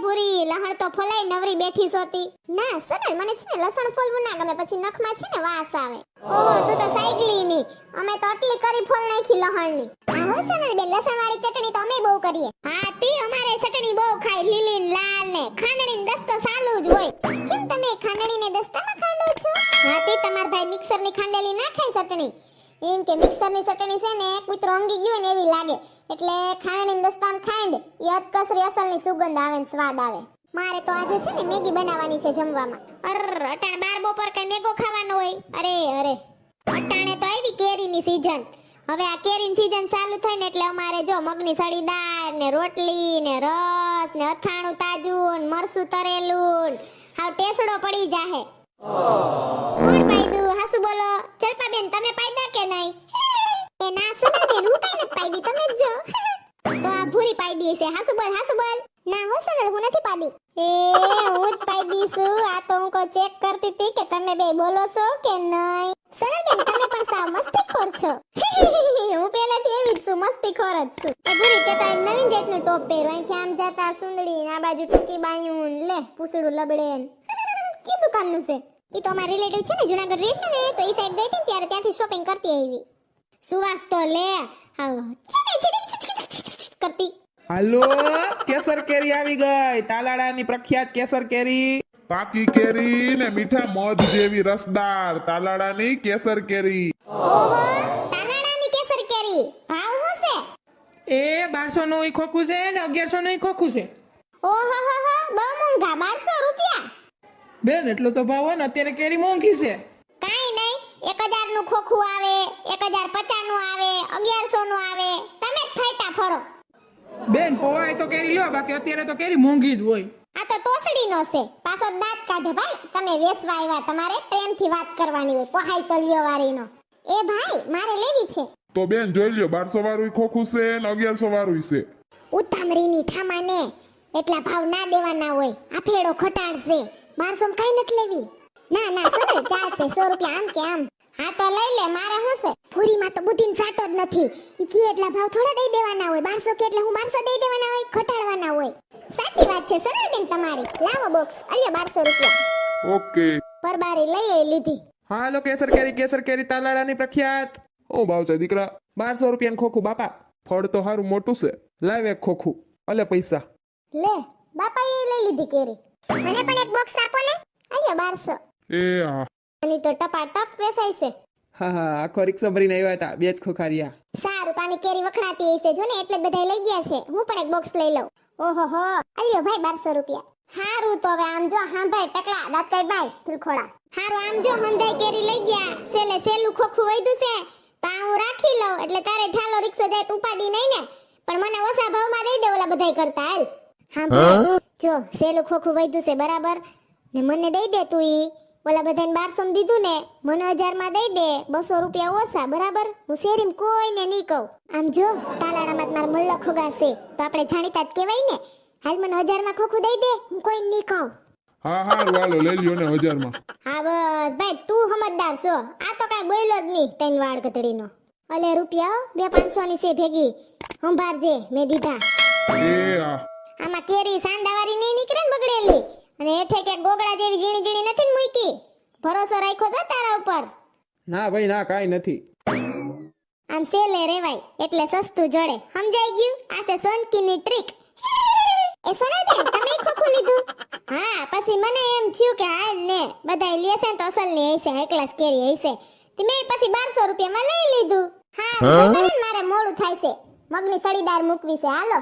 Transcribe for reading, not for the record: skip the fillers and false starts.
ભૂરી લહણ તો ફોલાઈ નવરી બેઠી સોતી. ના સોનલ, મને છે ને લસણ ફોલવું ના ગમે, પછી નખમાં છે ને વાસ આવે. ઓહો, તું તો સાયકલી ની. અમે તો આટલી કરી ફોલ નાખી લહણની. હા હો સોનલ બેન, લસણ વાળી ચટણી તો અમે બહુ કરીએ. હા તી અમારે ચટણી બહુ ખાય, લીલી ને લાલ ને ખાંડણી ને દસ્તો ચાલુ જ હોય. કેમ તમે ખાંડણી ને દસ્તામાં ખાંડો છો? હા તી તમાર ભાઈ મિક્સર ની ખાંડેલી ના ખાય ચટણી. એમ કે મિક્સર ની ચટણી છે ને કૂતરો અંગી ગયો ને એવી લાગે, એટલે ખાંડણી ને દસ્તામાં ખાંડ એ અતકસરી અસલની સુગંધ આવે ને સ્વાદ આવે. મારે તો આજે છે ને મેગી બનાવવાની છે જમવામાં. અટાણે બાર બપોર કઈ મેગો ખાવાનો હોય? અરે અટાણે તો આવી કેરીની સીઝન. હવે આ કેરીની સીઝન ચાલુ થઈ ને એટલે અમારે જો મગની સળી દાળ ને રોટલી ને રસ ને અથાણું તાજું ને મરસું તરેલું હાવ ટેસડો પડી જાહે. કોણ પાયદું? હાસુ બોલો. ચલપા બેન, તમે પાયદા કે નહીં? એ ના સુના બેન, હું કઈ નથી પાયદી, તમે જ જો. તો આ ભૂરી પાયદી છે. હાસુ બોલ. ના હો સોનલ, હું નથી પાડી. હું જ પાડી છું. આ તો હું કો ચેક કરતી હતી કે તમે બે બોલો છો કે નહીં. સોનલ બેન, તમે પણ સાવ મસ્તીખોર છો. હું પહેલાથી એવી જ છું, મસ્તીખોર જ છું. એ ભૂરી કે તારે નવીન જાતનું ટોપ પહેરો, અહીંથી આમ જતા સુંદડી ને આ બાજુ ટૂંકી બાયું લે પૂછડું લબડે. કે દુકાનનું છે? ઈ તો અમારા રિલેટિવ છે ને, જુનાગઢ રહે છે ને, તો ઈ સાઈડ ગઈ હતી ત્યારે ત્યાંથી શોપિંગ કરતી આવી. સુવાસ તો લે આવો કરતી. હાલો, કેસર કેરી આવી ગઈ. તાલાડાની પ્રખ્યાત કેસર કેરી. પાકી કેરી ને મીઠા મધ જેવી રસદાર તાલાડાની કેસર કેરી. ઓહો, તાલાડાની કેસર કેરી. ભાવ શું છે? એ 1200 નું ઈ ખોખું છે ને 1100 નું ઈ ખોખું છે. ઓહો હો હો, બહુ મોંઘા. 1200 રૂપિયા. બેન, એટલો તો ભાવ હોય ને, અત્યારે કેરી મોંઘી છે. કાઈ નહીં, 1000 નું ખોખું આવે, 1050 નું આવે, 1100 નું આવે. તમે જ ફાયટા ફરો. બેન, પોવાય તો કેરી લ્યો, બાકી અત્યારે તો કેરી મોંઘી જ હોય. આ તો તોસડીનો છે, પાછો દાંત કાઢે. ભાઈ, તમે વેસવા આવ્યા, તમારે પ્રેમથી વાત કરવાની હોય. પહાઈ તો લ્યો વારીનો. એ ભાઈ, મારે લેવી છે. તો બેન જોઈ લ્યો, 1200 વાળું ખોખું છે ને 1100 વાળું છે. ઉતામળીની થામાને એટલા ભાવ ના દેવાના હોય. આ ફેડો ખટાડશે. 1200 કઈ નથી લેવી. ના સોનલ, ચાલશે. 100 રૂપિયા આમ કે આમ. હા તો લઈ લે, મારે શું છે? પૂરીમાં તો બુદ્ધિન સાટો જ નથી. ઈ કે એટલા ભાવ થોડા દઈ દેવાના હોય. 1200 કે એટલે હું 1200 દઈ દેવાના હોય, ખટાડવાના હોય. સાચી વાત છે સોનલ બેન તમારી. લાવો બોક્સ, અલ્યો 1200 રૂપિયા. ઓકે. પરબારી લઈ લીધી. હાલો, કેસર કેરી તાલાડાની પ્રખ્યાત. ઓ ભાવ છે દીકરા? 1200 રૂપિયાનું ખોખું બાપા. ફળ તો હારું મોટું છે. લાવ એક ખોખું, અલે પૈસા. લે, બાપાએ લઈ લીધી કેરી. મને પણ એક બોક્સ આપો ને. અલ્યો 1200. એ હા. આની તો ટપાટપ વેચાય છે. હા, આખો રિક્ષા ભરીને આવ્યા હતા. બે જ ખોખારિયા. સારું, તાની કેરી વખણાતી હશે જો ને, એટલે જ બધા લઈ ગયા છે. હું પણ એક બોક્સ લઈ લઉં. ઓહો હો, અલ્યો ભાઈ 1200 રૂપિયા. હારું, તો હવે આમ જો, હા ભાઈ ટકલા દાતઈ ભાઈ ત્રિખોડા. હારું, આમ જો, હંધાઈ કેરી લઈ ગયા. સેલું ખોખું વૈધું છે, તો આ હું રાખી લઉં, એટલે તારે ઠાલો રિક્ષા જાય તો ઉપાડી નહીં ને. પણ મને ઓછા ભાવમાં દઈ દે ઓલા બધાય કરતા. હાલ. હા ભાઈ, જો સેલું ખોખું વૈધું છે બરાબર, ને મને દઈ દે તું. ઈ ઓલા બધાને 1200 માં દીધું ને, મને 1000 માં દઈ દે. 200 રૂપિયા ઓછા બરાબર. હું શેરીમ કોઈને નહીં કહું. આમ જો, તાલાડામાં મારા મલ્લો ખોગા છે, તો આપણે જાણીતા જ કહેવાય ને. હાલ, મને 1000 માં ખોખું દઈ દે, હું કોઈને નહીં કહું. હા હારું, હાલો લઈ લ્યો ને 1000 માં. હા બસ ભાઈ, તું સમજદાર છો. આ તો કાંઈ બોલ્યો જ નહીં. તૈન વાળ કતડીનો. અલે રૂપિયા 200-500 ની છે ભેગી. સંભાળજે, મેં દીધા. એ હા. આમાં કેરી સાંડાવાળી નહીં નીકળે ને બગડેલી. અને હેઠે કે ગોગડા જેવી ઝીણી નથી ને મૂકી. ભરોસો રાખ્યો છે તારા ઉપર? ના ભાઈ ના, કાઈ નથી. આમ સેલે રેવાય એટલે સસ્તું જડે. સમજાઈ ગયું? આ છે સોનકીની ટ્રીક. એ સોનલ બેન, તમે ખોખું લીધું? હા, પછી મને એમ થયું કે હાલ ને બધાય લેશે ને તો અસલની હશે, હાઈ ક્લાસ કેરી હશે. તે મેં પછી 1200 રૂપિયામાં લઈ લીધું. હા, મારે મોડું થાય છે. મગની સળીદાર મૂકવી છે. હાલો.